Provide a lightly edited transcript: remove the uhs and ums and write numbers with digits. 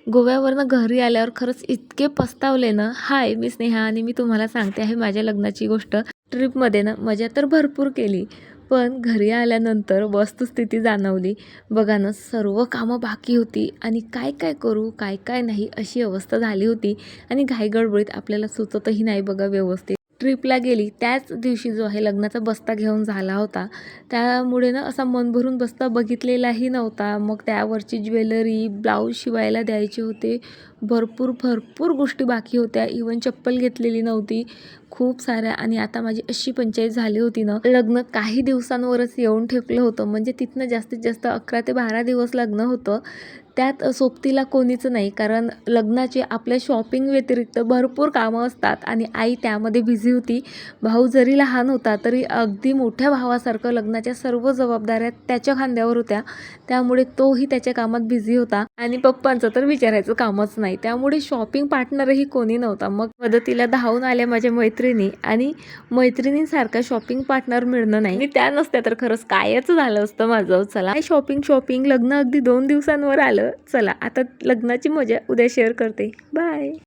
गोव्यावरनं घरी आल्यावर खरंच इतके पस्तावले ना. हाय, मी स्नेहा आणि मी तुम्हाला सांगते आहे माझ्या लग्नाची गोष्ट. ट्रिपमध्ये ना मजा तर भरपूर केली, पण घरी आल्यानंतर वस्तुस्थिती जाणवली. बघा ना, सर्व कामं बाकी होती आणि काय काय करू, काय काय नाही अशी अवस्था झाली होती. आणि घाईगडबडीत आपल्याला सुचतही नाही बघा व्यवस्थित. ट्रिपला गेली त्याच दिवशी जो आहे लग्नाचा बस्ता घेऊन झाला होता. त्यामुळे ना असा मन भरून बस्ता बघितलेलाही नव्हता. मग त्यावरची ज्वेलरी, ब्लाऊज शिवायला द्यायचे होते. भरपूर भरपूर गोष्टी बाकी होत्या. इवन चप्पल घेतलेली नव्हती खूप साऱ्या. आणि आता माझी अशी पंचायत झाली होती ना, लग्न काही दिवसांवरच येऊन ठेपलं होतं. म्हणजे तिथनं जास्तीत जास्त 11 ते 12 दिवस लग्न होतं. त्यात सोबतीला कोणीच नाही, कारण लग्नाचे आपल्या शॉपिंग व्यतिरिक्त भरपूर कामं असतात आणि आई त्यामध्ये बिझी होती. भाऊ जरी लहान होता तरी अगदी मोठ्या भावासारखं लग्नाच्या सर्व जबाबदाऱ्या त्याच्या खांद्यावर होत्या. त्यामुळे तोही त्याच्या कामात बिझी होता आणि पप्पांचं तर विचारायचं कामच नाही. त्यामुळे शॉपिंग पार्टनरही कोणी नव्हता. मग मदतीला धावून आल्या माझ्या मैत्रिणी, आणि मैत्रिणींसारखा शॉपिंग पार्टनर मिळणं नाही. आणि त्या नसत्या तर खरंच कायच झालं असतं माझं. चला, शॉपिंग लग्न अगदी 2 दिवसांवर आलं. चला आता लग्नाची मजा उद्या शेअर करते. बाय.